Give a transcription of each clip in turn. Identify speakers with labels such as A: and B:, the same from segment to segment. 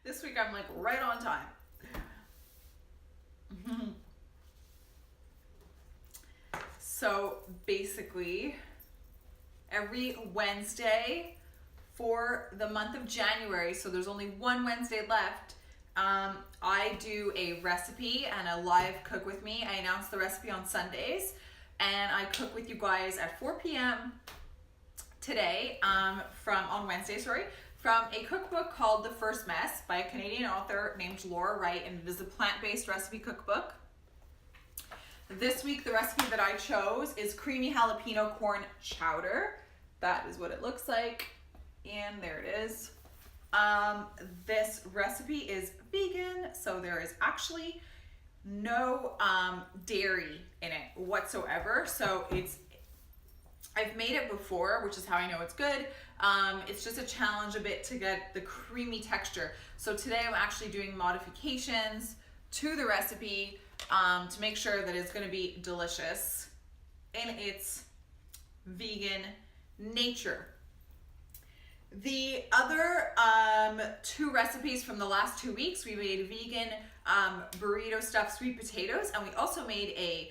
A: This week I'm like right on time. So basically, every Wednesday for the month of January, so there's only one Wednesday left, I do a recipe and a live cook with me. I announce the recipe on Sundays, and I cook with you guys at 4 p.m. today, on Wednesday, from a cookbook called The First Mess by a Canadian author named Laura Wright, and it is a plant-based recipe cookbook. This week, the recipe that I chose is creamy jalapeno corn chowder. That is what it looks like, and there it is. This recipe is vegan, so there is actually no dairy in it whatsoever. So I've made it before, which is how I know it's good. It's just a challenge a bit to get the creamy texture. So today I'm actually doing modifications to the recipe to make sure that it's going to be delicious in its vegan nature. The other two recipes from the last 2 weeks, we made vegan burrito stuffed sweet potatoes, and we also made an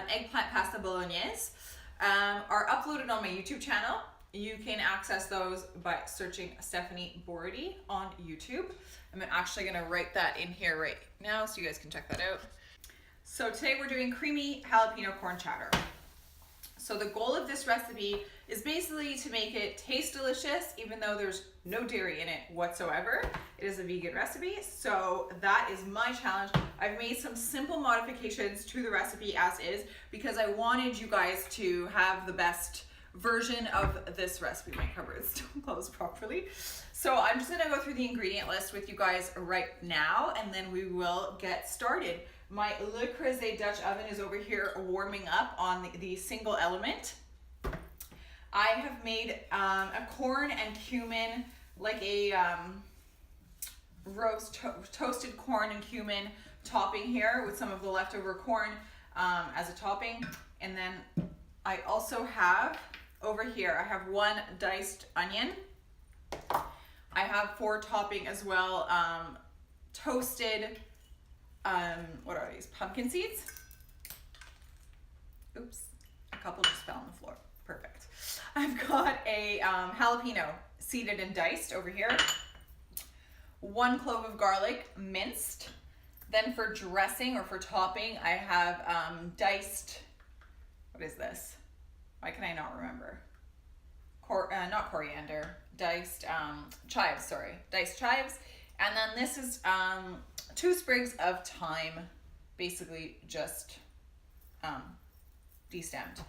A: eggplant pasta bolognese, are uploaded on my YouTube channel. You can access those by searching Stephanie Bordy on YouTube. I'm actually gonna write that in here right now so you guys can check that out. So today we're doing creamy jalapeno corn chowder. So the goal of this recipe is basically to make it taste delicious, even though there's no dairy in it whatsoever. It is a vegan recipe, so that is my challenge. I've made some simple modifications to the recipe as is, because I wanted you guys to have the best version of this recipe. My cupboard's still closed properly. So I'm just gonna go through the ingredient list with you guys right now, and then we will get started. My Le Creuset Dutch oven is over here warming up on the single element. I have made a corn and cumin, like a toasted corn and cumin topping here with some of the leftover corn as a topping. And then I also have over here, I have one diced onion. I have for topping as well, toasted, what are these? Pumpkin seeds. Oops, a couple just fell on the floor. Perfect. I've got a jalapeno seeded and diced over here. 1 clove of garlic minced. Then for dressing or for topping, I have diced, what is this? Why can I not remember? Not coriander, diced chives, diced chives. And then this is 2 sprigs of thyme, basically just destemmed.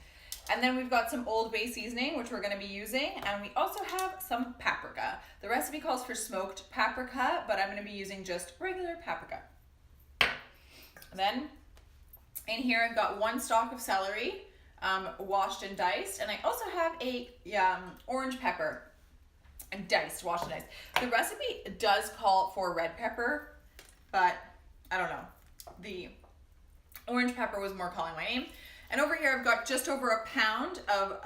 A: And then we've got some Old Bay seasoning, which we're gonna be using. And we also have some paprika. The recipe calls for smoked paprika, but I'm gonna be using just regular paprika. Then in here, I've got 1 stalk of celery, washed and diced. And I also have a orange pepper, and diced, washed and diced. The recipe does call for red pepper, but I don't know. The orange pepper was more calling my name. And over here, I've got just over a pound of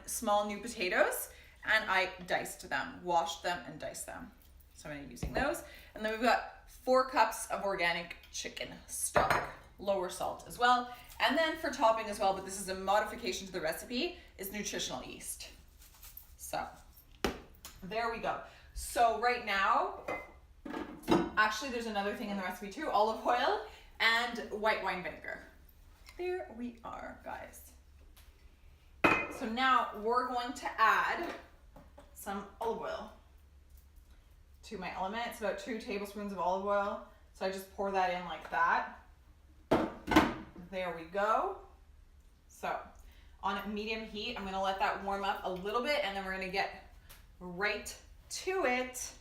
A: small new potatoes, and I diced them, washed them, and diced them. So I'm gonna be using those. And then we've got 4 cups of organic chicken stock, lower salt as well. And then for topping as well, but this is a modification to the recipe, is nutritional yeast. So there we go. So right now, actually there's another thing in the recipe too, olive oil and white wine vinegar. There we are, guys. So now we're going to add some olive oil to my element. It's about 2 tablespoons of olive oil. So I just pour that in like that. There we go. So on medium heat, I'm gonna let that warm up a little bit, and then we're gonna get right to it.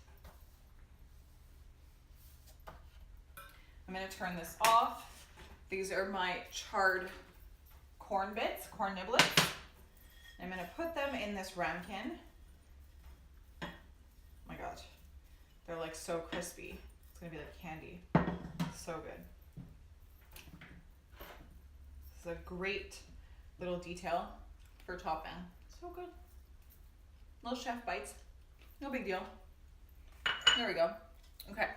A: I'm gonna turn this off. These are my charred corn bits, corn niblets. I'm gonna put them in this ramekin. Oh my gosh, they're like so crispy. It's gonna be like candy. So good. This is a great little detail for topping. So good. Little chef bites. No big deal. There we go. Okay.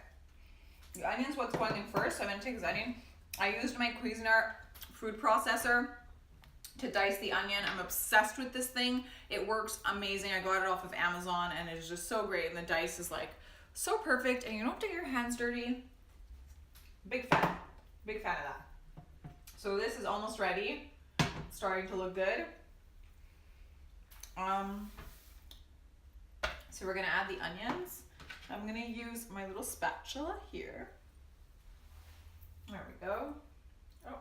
A: The onion's what's going in first. So I'm gonna take this onion. I used my Cuisinart food processor to dice the onion. I'm obsessed with this thing. It works amazing. I got it off of Amazon and it's just so great. And the dice is like so perfect and you don't have to get your hands dirty. Big fan of that. So this is almost ready. It's starting to look good. So we're gonna add the onions. I'm gonna use my little spatula here. There we go. Oh.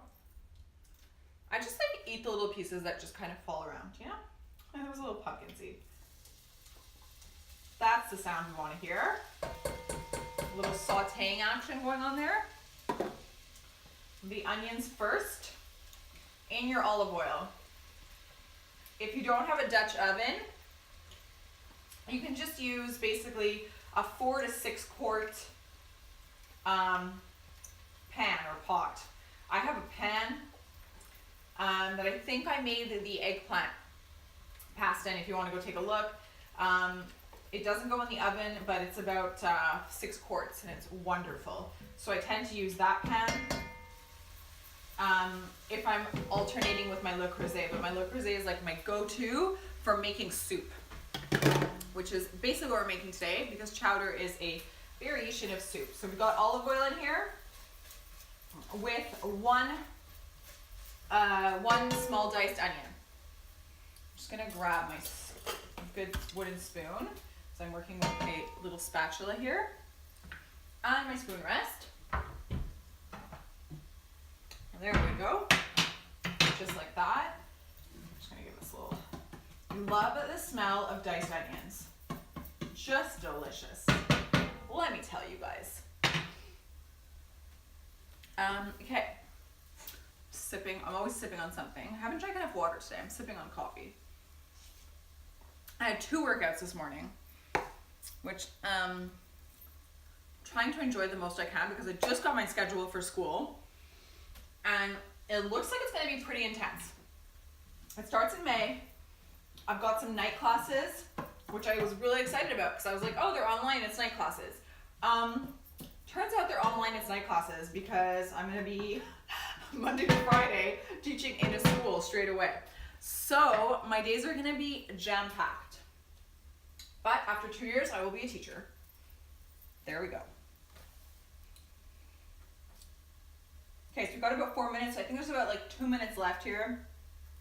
A: I just like eat the little pieces that just kind of fall around, you know? And there was a little pumpkin seed. That's the sound we want to hear. A little sauteing action going on there. The onions first in your olive oil. If you don't have a Dutch oven, you can just use basically a 4 to 6 quart pan or pot. I have a pan that I think I made the eggplant pasta in if you want to go take a look. It doesn't go in the oven, but it's about 6 quarts and it's wonderful. So I tend to use that pan if I'm alternating with my Le Creuset, but my Le Creuset is like my go-to for making soup, which is basically what we're making today because chowder is a variation of soup. So we've got olive oil in here with one small diced onion. I'm just gonna grab my good wooden spoon. So I'm working with a little spatula here and my spoon rest. There we go, just like that. I'm just gonna give this a little, love the smell of diced onions. Just delicious. Let me tell you guys. Okay. Sipping, I'm always sipping on something. I haven't drank enough water today. I'm sipping on coffee. I had 2 workouts this morning, which trying to enjoy the most I can because I just got my schedule for school and it looks like it's going to be pretty intense. It starts in May. I've got some night classes, which I was really excited about because I was like, oh, they're online, it's night classes. Turns out they're online, it's night classes because I'm going to be Monday to Friday teaching in a school straight away. So my days are going to be jam-packed. But after 2 years, I will be a teacher. There we go. Okay, so we've got about 4 minutes. So I think there's about like 2 minutes left here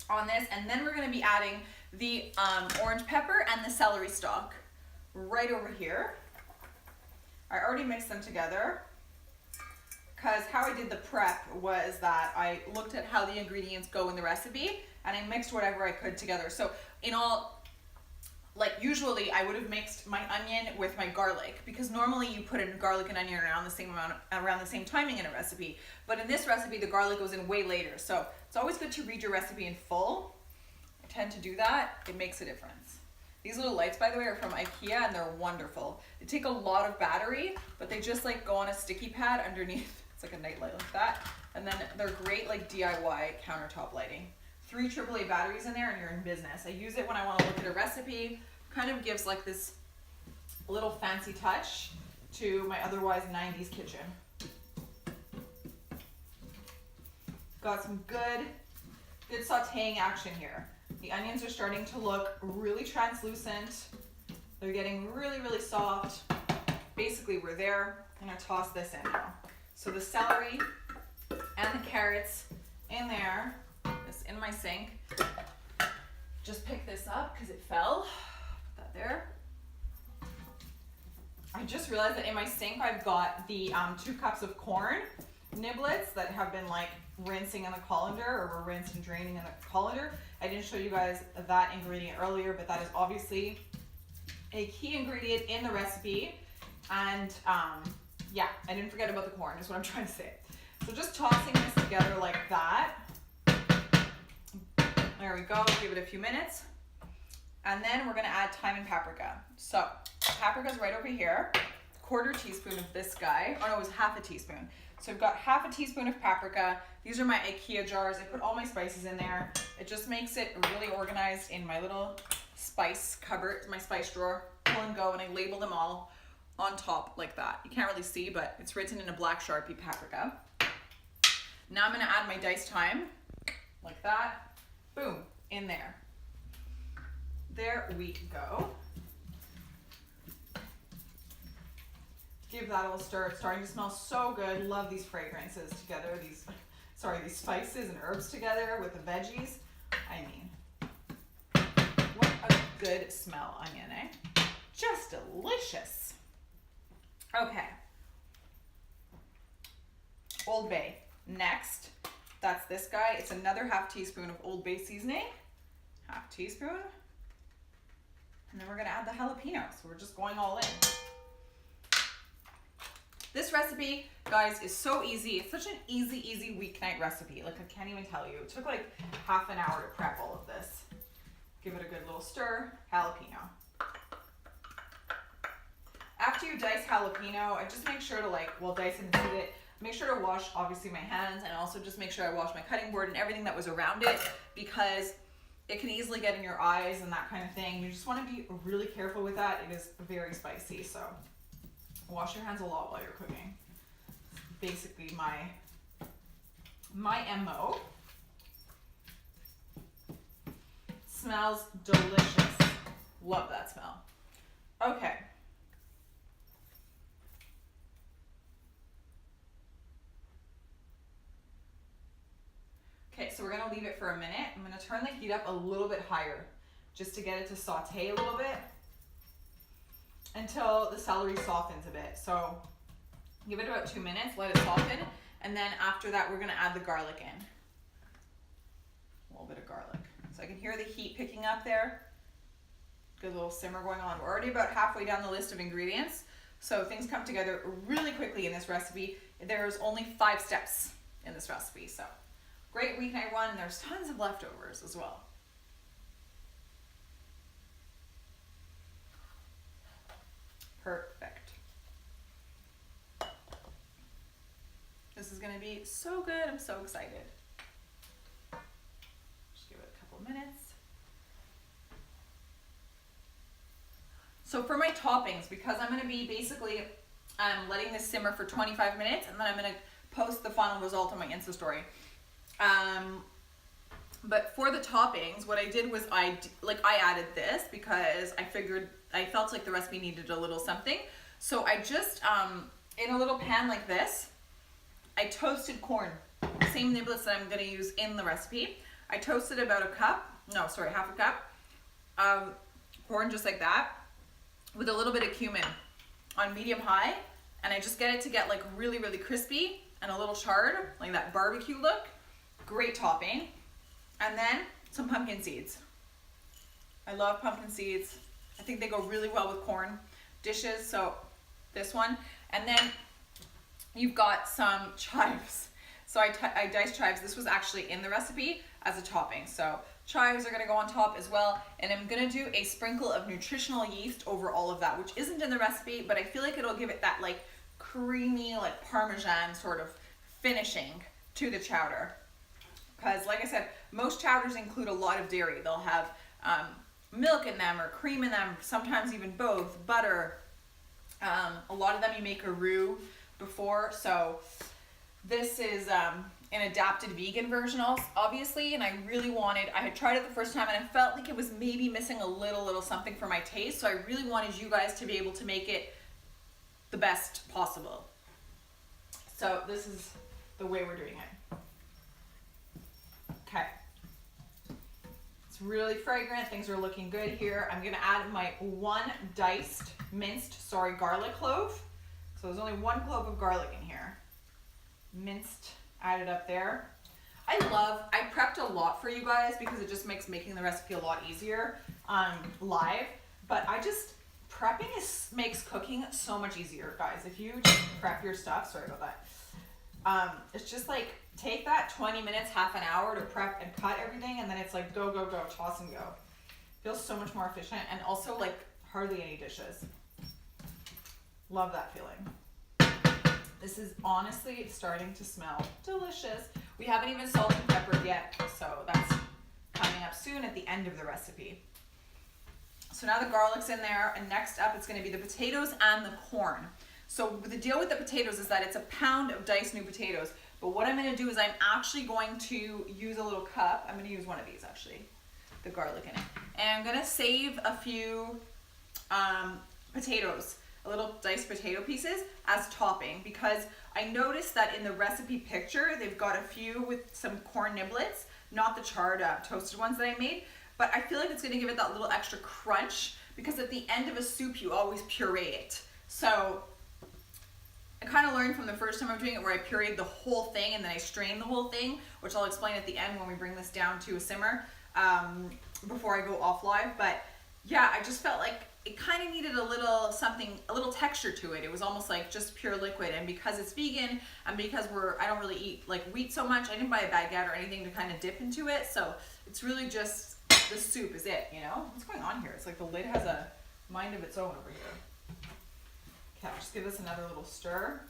A: on this. And then we're going to be adding the orange pepper and the celery stalk right over here. I already mixed them together because how I did the prep was that I looked at how the ingredients go in the recipe and I mixed whatever I could together. So in all, like usually I would have mixed my onion with my garlic because normally you put in garlic and onion around the same amount, around the same timing in a recipe. But in this recipe, the garlic goes in way later. So it's always good to read your recipe in full. I tend to do that. It makes a difference. These little lights, by the way, are from IKEA and they're wonderful. They take a lot of battery, but they just like go on a sticky pad underneath. It's like a night light like that. And then they're great like DIY countertop lighting. 3 AAA batteries in there and you're in business. I use it when I want to look at a recipe. Kind of gives like this little fancy touch to my otherwise 90s kitchen. Got some good sauteing action here. The onions are starting to look really translucent. They're getting really, really soft. Basically, we're there. I'm gonna toss this in now. So the celery and the carrots in there. This in my sink. Just pick this up because it fell. Put that there. I just realized that in my sink I've got the 2 cups of corn niblets that have been like rinsing in the colander, or were rinsed and draining in the colander. I didn't show you guys that ingredient earlier, but that is obviously a key ingredient in the recipe. And yeah, I didn't forget about the corn, is what I'm trying to say. So just tossing this together like that. There we go, give it a few minutes. And then we're gonna add thyme and paprika. So paprika's right over here. 1/4 teaspoon of this guy. Oh no, it was 1/2 teaspoon. So I've got 1/2 teaspoon of paprika. These are my IKEA jars. I put all my spices in there. It just makes it really organized in my little spice cupboard, my spice drawer. Pull and go, and I label them all on top like that. You can't really see, but it's written in a black Sharpie paprika. Now I'm gonna add my diced thyme, like that. Boom, in there. There we go. Give that a little stir. It's starting to smell so good. Love these fragrances together. These spices and herbs together with the veggies. I mean, what a good smell, onion, eh? Just delicious. Okay. Old Bay. Next, that's this guy. It's another half teaspoon of Old Bay seasoning. Half teaspoon. And then we're gonna add the jalapeno. So we're just going all in. This recipe, guys, is so easy. It's such an easy weeknight recipe. Like, I can't even tell you. It took like half an hour to prep all of this. Give it a good little stir. Jalapeno. After you dice jalapeno, I just make sure to dice and seed it, make sure to wash, obviously, my hands, and also just make sure I wash my cutting board and everything that was around it, because it can easily get in your eyes and that kind of thing. You just want to be really careful with that. It is very spicy, so wash your hands a lot while you're cooking. Basically my MO. Smells delicious. Love that smell. Okay. Okay, so we're gonna leave it for a minute. I'm gonna turn the heat up a little bit higher just to get it to saute a little bit until the celery softens a bit. So give it about 2 minutes, let it soften, and then after that we're gonna add the garlic in. A little bit of garlic. So I can hear the heat picking up there. Good little simmer going on. We're already about halfway down the list of ingredients, so things come together really quickly in this recipe. There's only 5 steps in this recipe, so great weeknight one, and there's tons of leftovers as well. Perfect. This is gonna be so good. I'm so excited. Just give it a couple minutes. So for my toppings, because I'm gonna be basically letting this simmer for 25 minutes, and then I'm gonna post the final result on my Insta story. But for the toppings, what I did was I added this because I felt like the recipe needed a little something. So I just, in a little pan like this, I toasted corn, same niblets that I'm gonna use in the recipe. I toasted about half a cup of corn, just like that, with a little bit of cumin on medium high. And I just get it to get like really, really crispy and a little charred, like that barbecue look. Great topping. And then some pumpkin seeds. I love pumpkin seeds. I think they go really well with corn dishes. So this one. And then you've got some chives. So I diced chives. This was actually in the recipe as a topping. So chives are gonna go on top as well. And I'm gonna do a sprinkle of nutritional yeast over all of that, which isn't in the recipe, but I feel like it'll give it that like creamy, like Parmesan sort of finishing to the chowder. Because like I said, most chowders include a lot of dairy. They'll have milk in them or cream in them, sometimes even both, butter. A lot of them you make a roux before. So this is an adapted vegan version obviously, and I had tried it the first time and I felt like it was maybe missing a little something for my taste. So I really wanted you guys to be able to make it the best possible. So this is the way we're doing it. Okay. It's really fragrant. Things are looking good here. I'm gonna add my one minced garlic clove. So there's only 1 clove of garlic in here. Minced, added up there. I prepped a lot for you guys because it just makes making the recipe a lot easier live. But prepping makes cooking so much easier, guys. If you just prep your stuff, sorry about that. It's just like, take that 20 minutes, half an hour to prep and cut everything, and then it's like go, toss and go. Feels so much more efficient, and also like hardly any dishes. Love that feeling. This is honestly starting to smell delicious. We haven't even salt and peppered yet, so that's coming up soon at the end of the recipe. So now the garlic's in there, and next up it's gonna be the potatoes and the corn. So the deal with the potatoes is that it's a pound of diced new potatoes. But what I'm gonna do is I'm actually going to use a little cup. I'm gonna use one of these actually, the garlic in it. And I'm gonna save a few potatoes, a little diced potato pieces as topping, because I noticed that in the recipe picture, they've got a few with some corn niblets, not the charred toasted ones that I made, but I feel like it's gonna give it that little extra crunch, because at the end of a soup, you always puree it. So I kind of learned from the first time I'm doing it where I pureed the whole thing and then I strained the whole thing, which I'll explain at the end when we bring this down to a simmer before I go off live. But yeah, I just felt like it kind of needed a little something, a little texture to it. It was almost like just pure liquid. And because it's vegan and because I don't really eat like wheat so much, I didn't buy a baguette or anything to kind of dip into it. So it's really just the soup is it, you know? What's going on here? It's like the lid has a mind of its own over here. Okay, I'll just give this another little stir.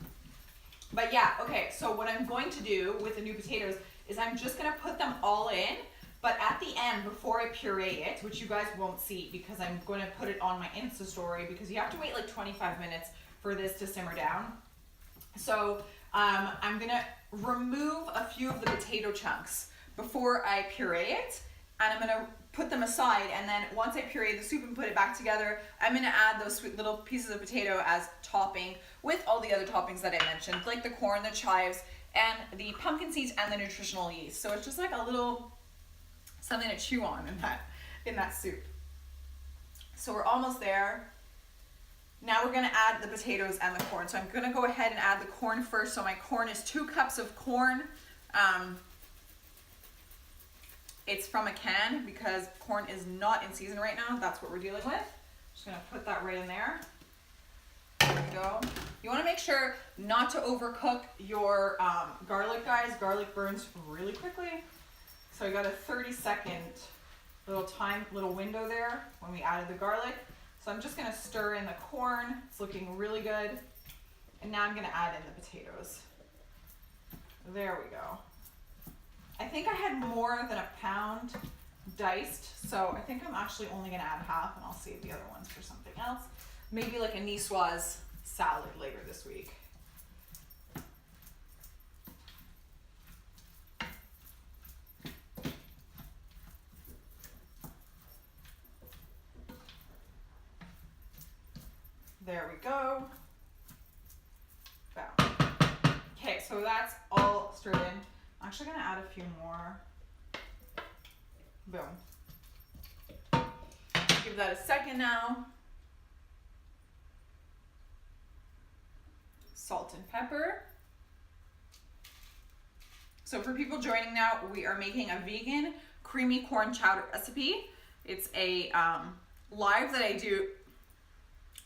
A: But yeah, okay, so what I'm going to do with the new potatoes is I'm just gonna put them all in, but at the end, before I puree it, which you guys won't see because I'm gonna put it on my Insta story, because you have to wait like 25 minutes for this to simmer down. So I'm gonna remove a few of the potato chunks before I puree it, and I'm gonna put them aside, and then once I puree the soup and put it back together, I'm gonna add those sweet little pieces of potato as topping with all the other toppings that I mentioned, like the corn, the chives, and the pumpkin seeds and the nutritional yeast. So it's just like a little something to chew on in that soup. So we're almost there. Now we're gonna add the potatoes and the corn. So I'm gonna go ahead and add the corn first. So my corn is 2 cups of corn. It's from a can because corn is not in season right now. That's what we're dealing with. Just gonna put that right in there. There we go. You wanna make sure not to overcook your garlic, guys. Garlic burns really quickly. So I got a 30-second little window there when we added the garlic. So I'm just gonna stir in the corn. It's looking really good. And now I'm gonna add in the potatoes. There we go. I think I had more than a pound diced, so I think I'm actually only gonna add half, and I'll save the other ones for something else. Maybe like a niçoise salad later this week. There we go. Boom. Okay, so that's all stirred in. I'm actually gonna add a few more. Boom. Give that a second now. Salt and pepper. So for people joining now, we are making a vegan creamy corn chowder recipe. It's a live that I do.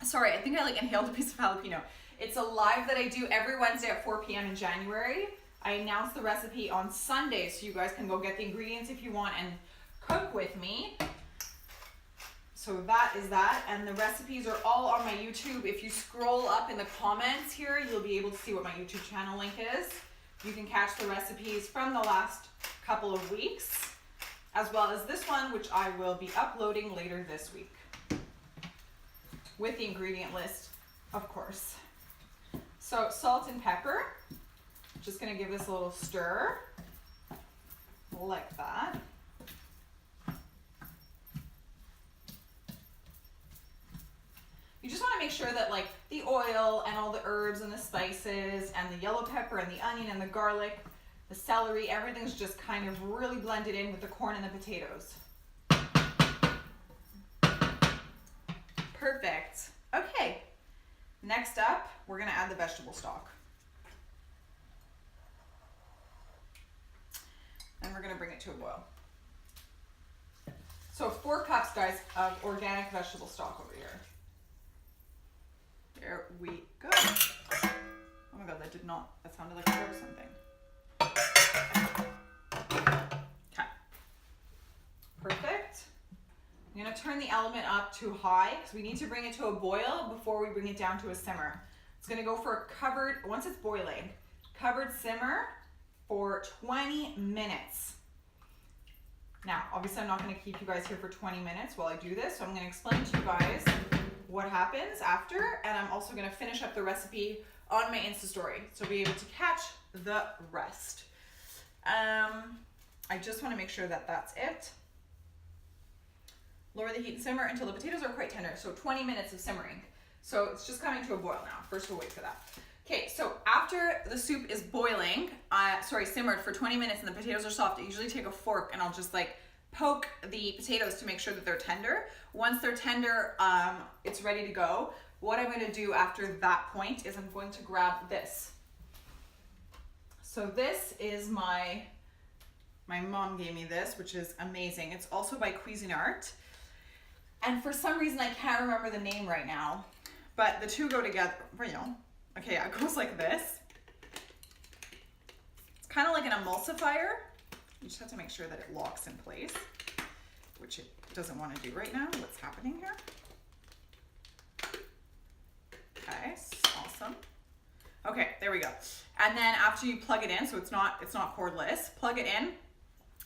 A: Sorry, I think I like inhaled a piece of jalapeno. It's a live that I do every Wednesday at 4 p.m. in January. I announce the recipe on Sunday, so you guys can go get the ingredients if you want and cook with me. So that is that, and the recipes are all on my YouTube. If you scroll up in the comments here, you'll be able to see what my YouTube channel link is. You can catch the recipes from the last couple of weeks, as well as this one, which I will be uploading later this week. With the ingredient list, of course. So salt and pepper. Just gonna give this a little stir, like that. You just wanna make sure that like the oil and all the herbs and the spices and the yellow pepper and the onion and the garlic, the celery, everything's just kind of really blended in with the corn and the potatoes. Perfect. Okay, next up, we're gonna add the vegetable stock. And we're gonna bring it to a boil. So 4 cups, guys, of organic vegetable stock over here. There we go. Oh my God, that sounded like I broke something. Okay, perfect. I'm gonna turn the element up to high because we need to bring it to a boil before we bring it down to a simmer. It's gonna go for a covered, once it's boiling, covered simmer for 20 minutes. Now, obviously I'm not gonna keep you guys here for 20 minutes while I do this, so I'm gonna explain to you guys what happens after, and I'm also gonna finish up the recipe on my Insta story, so be able to catch the rest. I just wanna make sure that that's it. Lower the heat and simmer until the potatoes are quite tender, so 20 minutes of simmering. So it's just coming to a boil now. First we'll wait for that. Okay, so after the soup is boiling, simmered for 20 minutes and the potatoes are soft, I usually take a fork and I'll just like poke the potatoes to make sure that they're tender. Once they're tender, it's ready to go. What I'm gonna do after that point is I'm going to grab this. So this is my mom gave me this, which is amazing. It's also by Cuisinart. And for some reason, I can't remember the name right now, but the two go together, you know. Okay, yeah, it goes like this. It's kind of like an emulsifier. You just have to make sure that it locks in place, which it doesn't want to do right now. What's happening here? Okay, awesome. Okay, there we go. And then after you plug it in, so it's not cordless, plug it in.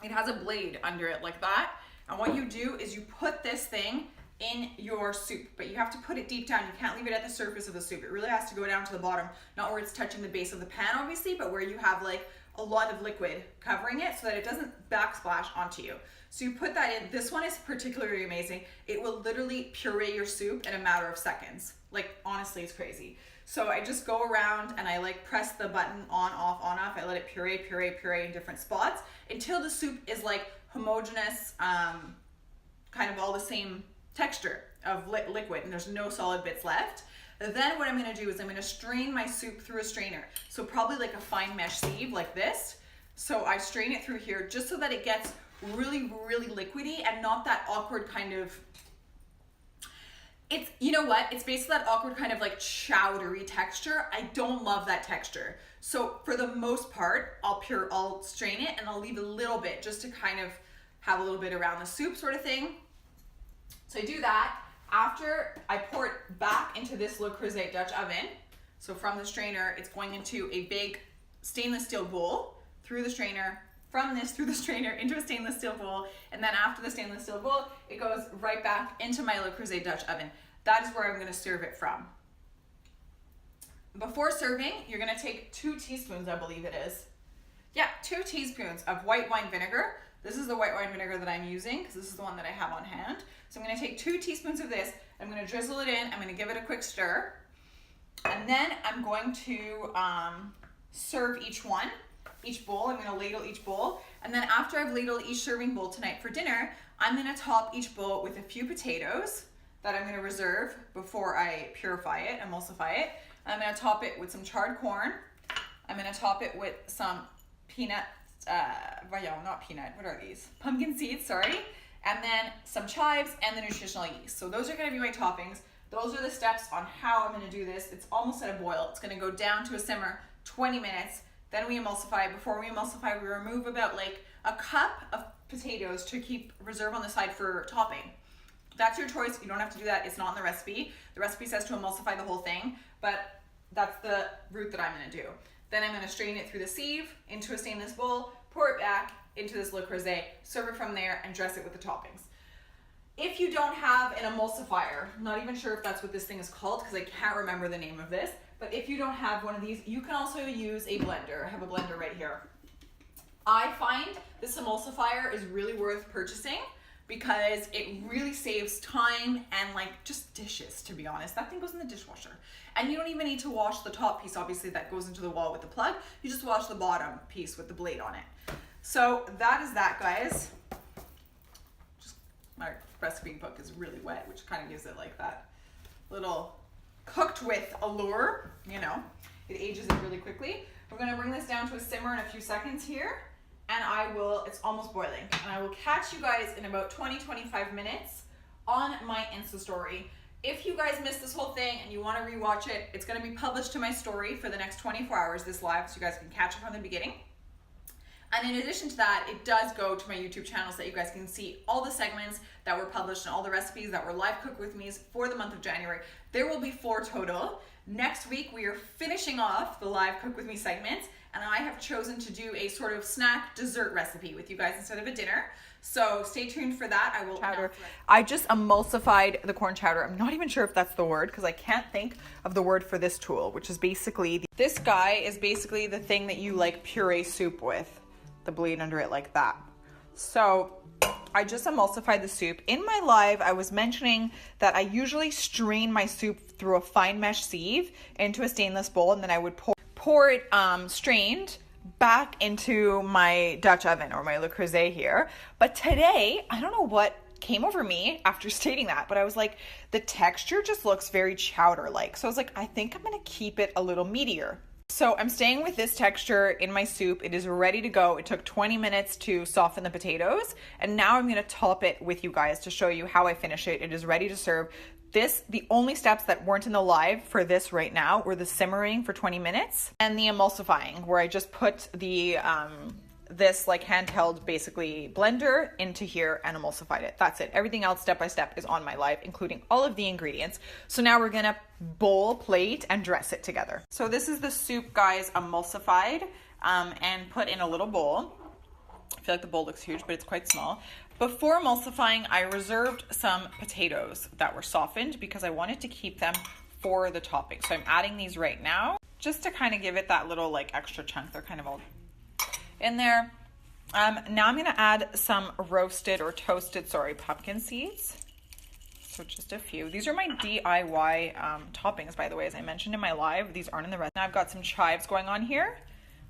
A: It has a blade under it like that. And what you do is you put this thing in your soup, but you have to put it deep down. You can't leave it at the surface of the soup. It really has to go down to the bottom, not where it's touching the base of the pan, obviously, but where you have like a lot of liquid covering it so that it doesn't backsplash onto you. So you put that in. This one is particularly amazing. It will literally puree your soup in a matter of seconds. Like, honestly, it's crazy. So I just go around and I like press the button on, off, on, off. I let it puree in different spots until the soup is like homogeneous, kind of all the same texture of liquid and there's no solid bits left. Then what I'm gonna do is I'm gonna strain my soup through a strainer. So probably like a fine mesh sieve like this. So I strain it through here just so that it gets really, really liquidy and not that awkward kind of, it's, you know what? It's basically that awkward kind of like chowdery texture. I don't love that texture. So for the most part, I'll strain it and I'll leave a little bit just to kind of have a little bit around the soup sort of thing. So I do that. After I pour it back into this Le Creuset Dutch oven, so from the strainer, it's going into a big stainless steel bowl, through the strainer, through the strainer into a stainless steel bowl, and then after the stainless steel bowl, it goes right back into my Le Creuset Dutch oven. That is where I'm gonna serve it from. Before serving, you're gonna take 2 teaspoons, I believe it is. Yeah, 2 teaspoons of white wine vinegar. This is the white wine vinegar that I'm using because this is the one that I have on hand. So I'm gonna take 2 teaspoons of this, I'm gonna drizzle it in, I'm gonna give it a quick stir, and then I'm going to serve each bowl. I'm gonna ladle each bowl, and then after I've ladled each serving bowl tonight for dinner, I'm gonna top each bowl with a few potatoes that I'm gonna reserve before I purify it, emulsify it. I'm gonna top it with some charred corn. I'm gonna top it with some pumpkin seeds, sorry, and then some chives and the nutritional yeast. So those are gonna be my toppings. Those are the steps on how I'm gonna do this. It's almost at a boil. It's gonna go down to a simmer, 20 minutes, then we emulsify. Before we emulsify, we remove about like a cup of potatoes to keep reserve on the side for topping. That's your choice. You don't have to do that. It's not in the recipe. The recipe says to emulsify the whole thing, but that's the route that I'm gonna do. Then I'm gonna strain it through the sieve into a stainless bowl, pour it back into this Le Creuset, serve it from there, and dress it with the toppings. If you don't have an emulsifier, I'm not even sure if that's what this thing is called because I can't remember the name of this, but if you don't have one of these, you can also use a blender. I have a blender right here. I find this emulsifier is really worth purchasing because it really saves time and like just dishes, to be honest. That thing goes in the dishwasher. And you don't even need to wash the top piece, obviously, that goes into the wall with the plug. You just wash the bottom piece with the blade on it. So that is that, guys. Just my recipe book is really wet, which kind of gives it like that little cooked with allure, you know. It ages it really quickly. We're gonna bring this down to a simmer in a few seconds here, and it's almost boiling. And I will catch you guys in about 20-25 minutes on my Insta story. If you guys missed this whole thing and you want to rewatch it, it's going to be published to my story for the next 24 hours, this live, so you guys can catch it from the beginning. And in addition to that, it does go to my YouTube channel so that you guys can see all the segments that were published and all the recipes that were live cook with me's for the month of January. There will be 4 total. Next week, we are finishing off the live cook with me segments, and I have chosen to do a sort of snack dessert recipe with you guys instead of a dinner. So stay tuned for that. I will chowder. I just emulsified the corn chowder. I'm not even sure if that's the word because I can't think of the word for this tool, which is basically, this guy is basically the thing that you like puree soup with, the blade under it like that. So I just emulsified the soup. In my live, I was mentioning that I usually strain my soup through a fine mesh sieve into a stainless bowl, and then I would pour it strained back into my Dutch oven or my Le Creuset here. But today, I don't know what came over me after stating that, but I was like, the texture just looks very chowder-like. So I was like, I think I'm gonna keep it a little meatier. So I'm staying with this texture in my soup. It is ready to go. It took 20 minutes to soften the potatoes, and now I'm gonna top it with you guys to show you how I finish it. It is ready to serve. The only steps that weren't in the live for this right now were the simmering for 20 minutes and the emulsifying, where I just put the this like handheld basically blender into here and emulsified it. That's it. Everything else step by step is on my live, including all of the ingredients. So now we're gonna bowl, plate, and dress it together. So this is the soup, guys, emulsified and put in a little bowl. I feel like the bowl looks huge, but it's quite small. Before emulsifying, I reserved some potatoes that were softened because I wanted to keep them for the topping. So I'm adding these right now just to kind of give it that little like extra chunk. They're kind of all in there. Now I'm gonna add some roasted or toasted, pumpkin seeds. So just a few. These are my DIY toppings, by the way, as I mentioned in my live. These aren't in the recipe. Now I've got some chives going on here.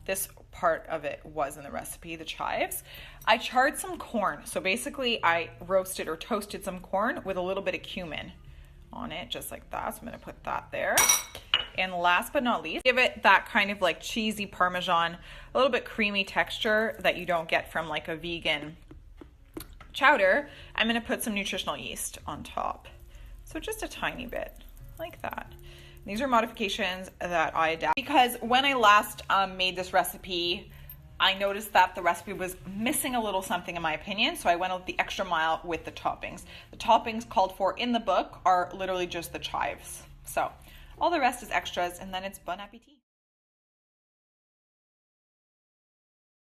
A: This part of it was in the recipe, the chives. I charred some corn. So basically I roasted or toasted some corn with a little bit of cumin on it, just like that. So I'm gonna put that there. And last but not least, give it that kind of like cheesy Parmesan, a little bit creamy texture that you don't get from like a vegan chowder. I'm gonna put some nutritional yeast on top. So just a tiny bit, like that. These are modifications that I adapt because when I last made this recipe, I noticed that the recipe was missing a little something in my opinion, so I went the extra mile with the toppings. The toppings called for in the book are literally just the chives. So all the rest is extras, and then it's bon appetit.